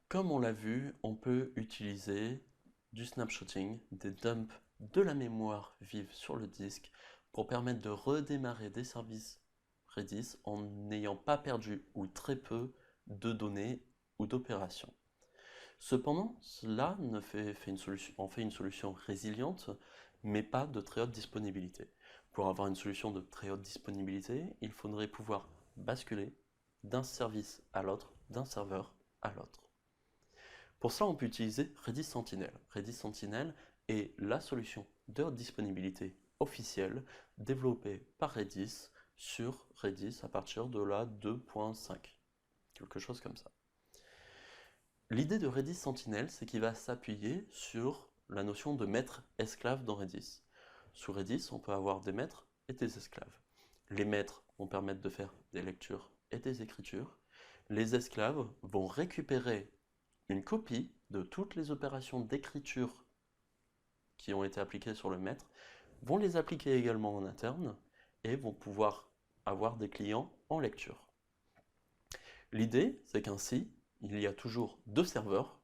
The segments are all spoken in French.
Comme on l'a vu, on peut utiliser du snapshotting, des dumps de la mémoire vive sur le disque pour permettre de redémarrer des services Redis en n'ayant pas perdu ou très peu de données ou d'opérations. Cependant, cela en fait une solution résiliente, mais pas de très haute disponibilité. Pour avoir une solution de très haute disponibilité, il faudrait pouvoir basculer d'un service à l'autre, d'un serveur à l'autre. Pour cela, on peut utiliser Redis Sentinel. Redis Sentinel est la solution de haute disponibilité officielle développée par Redis sur Redis à partir de la 2.5, quelque chose comme ça. L'idée de Redis Sentinel, c'est qu'il va s'appuyer sur la notion de maître-esclave dans Redis. Sous Redis, on peut avoir des maîtres et des esclaves. Les maîtres vont permettre de faire des lectures et des écritures. Les esclaves vont récupérer une copie de toutes les opérations d'écriture qui ont été appliquées sur le maître, vont les appliquer également en interne et vont pouvoir avoir des clients en lecture. L'idée, c'est qu'ainsi, il y a toujours deux serveurs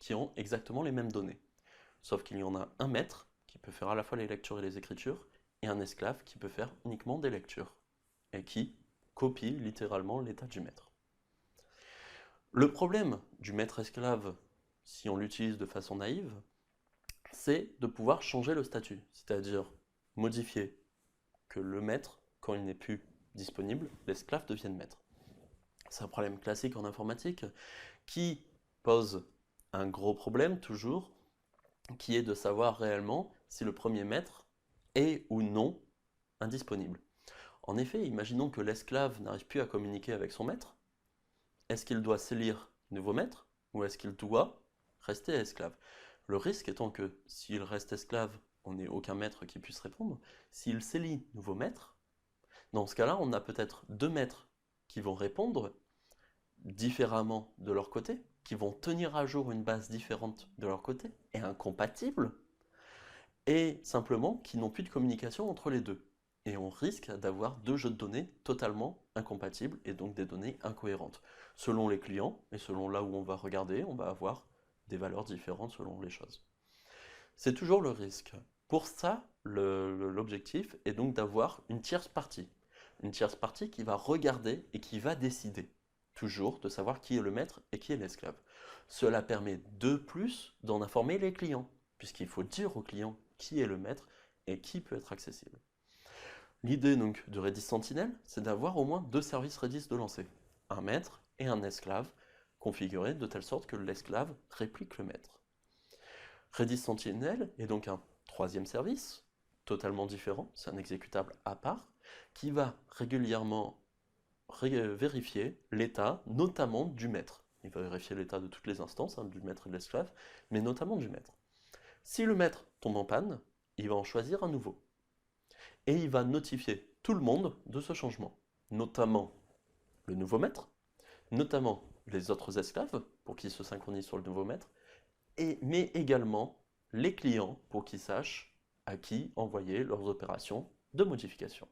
qui ont exactement les mêmes données. Sauf qu'il y en a un maître qui peut faire à la fois les lectures et les écritures, et un esclave qui peut faire uniquement des lectures, et qui copie littéralement l'état du maître. Le problème du maître-esclave, si on l'utilise de façon naïve, c'est de pouvoir changer le statut, c'est-à-dire modifier que le maître, quand il n'est plus disponible, l'esclave devienne maître. C'est un problème classique en informatique qui pose un gros problème toujours, qui est de savoir réellement si le premier maître est ou non indisponible. En effet, imaginons que l'esclave n'arrive plus à communiquer avec son maître. Est-ce qu'il doit s'élire nouveau maître ou est-ce qu'il doit rester esclave? Le risque étant que s'il reste esclave, on n'ait aucun maître qui puisse répondre. S'il s'élit nouveau maître, dans ce cas-là, on a peut-être deux maîtres qui vont répondre différemment de leur côté, qui vont tenir à jour une base différente de leur côté, et incompatibles, et simplement qui n'ont plus de communication entre les deux. Et on risque d'avoir deux jeux de données totalement incompatibles et donc des données incohérentes. Selon les clients et selon là où on va regarder, on va avoir des valeurs différentes selon les choses. C'est toujours le risque. Pour ça, l'objectif est donc d'avoir une tierce partie. Une tierce partie qui va regarder et qui va décider, toujours, de savoir qui est le maître et qui est l'esclave. Cela permet de plus d'en informer les clients, puisqu'il faut dire aux clients qui est le maître et qui peut être accessible. L'idée donc de Redis Sentinel, c'est d'avoir au moins deux services Redis de lancer, un maître et un esclave, configurés de telle sorte que l'esclave réplique le maître. Redis Sentinel est donc un troisième service, totalement différent, c'est un exécutable à part, qui va régulièrement vérifier l'état, notamment du maître. Il va vérifier l'état de toutes les instances, du maître et de l'esclave, mais notamment du maître. Si le maître tombe en panne, il va en choisir un nouveau. Et il va notifier tout le monde de ce changement, notamment le nouveau maître, notamment les autres esclaves, pour qu'ils se synchronisent sur le nouveau maître, mais également les clients, pour qu'ils sachent à qui envoyer leurs opérations de modification.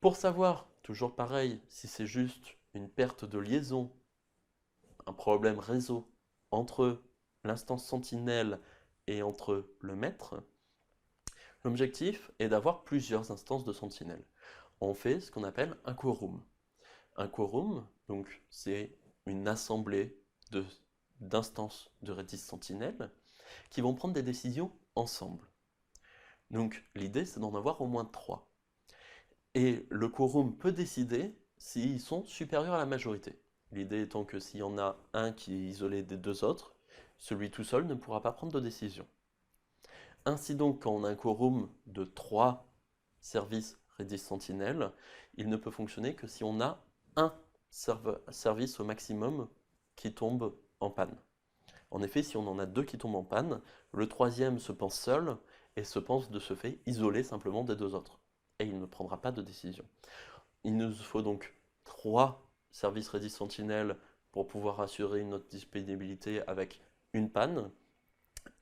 Pour savoir, toujours pareil, si c'est juste une perte de liaison, un problème réseau entre l'instance sentinelle et entre le maître, l'objectif est d'avoir plusieurs instances de sentinelle. On fait ce qu'on appelle un quorum. Un quorum, donc, c'est une assemblée d'instances de Redis Sentinel qui vont prendre des décisions ensemble. Donc l'idée, c'est d'en avoir au moins 3. Et le quorum peut décider s'ils sont supérieurs à la majorité. L'idée étant que s'il y en a un qui est isolé des deux autres, celui tout seul ne pourra pas prendre de décision. Ainsi donc, quand on a un quorum de 3 services Redis Sentinel, il ne peut fonctionner que si on a un service au maximum qui tombe en panne. En effet, si on en a deux qui tombent en panne, le troisième se pense seul et se pense de ce fait isolé simplement des deux autres. Et il ne prendra pas de décision. Il nous faut donc 3 services Redis Sentinel pour pouvoir assurer une haute disponibilité avec une panne,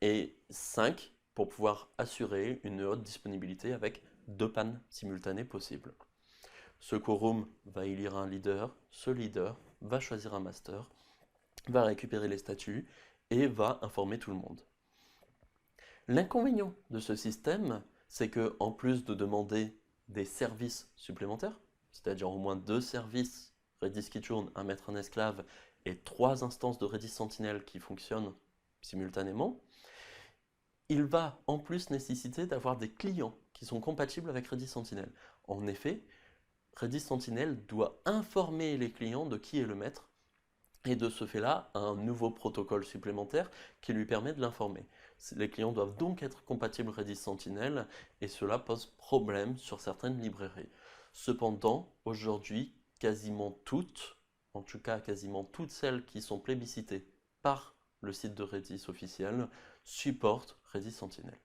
et 5 pour pouvoir assurer une haute disponibilité avec 2 pannes simultanées possibles. Ce quorum va élire un leader, ce leader va choisir un master, va récupérer les statuts et va informer tout le monde. L'inconvénient de ce système, c'est que en plus de demander des services supplémentaires, c'est-à-dire au moins 2 services Redis qui tournent, un maître, un esclave, et 3 instances de Redis Sentinel qui fonctionnent simultanément, il va en plus nécessiter d'avoir des clients qui sont compatibles avec Redis Sentinel. En effet, Redis Sentinel doit informer les clients de qui est le maître, et de ce fait-là, un nouveau protocole supplémentaire qui lui permet de l'informer. Les clients doivent donc être compatibles Redis Sentinel, et cela pose problème sur certaines librairies. Cependant, aujourd'hui, quasiment toutes, en tout cas quasiment toutes celles qui sont plébiscitées par le site de Redis officiel, supportent Redis Sentinel.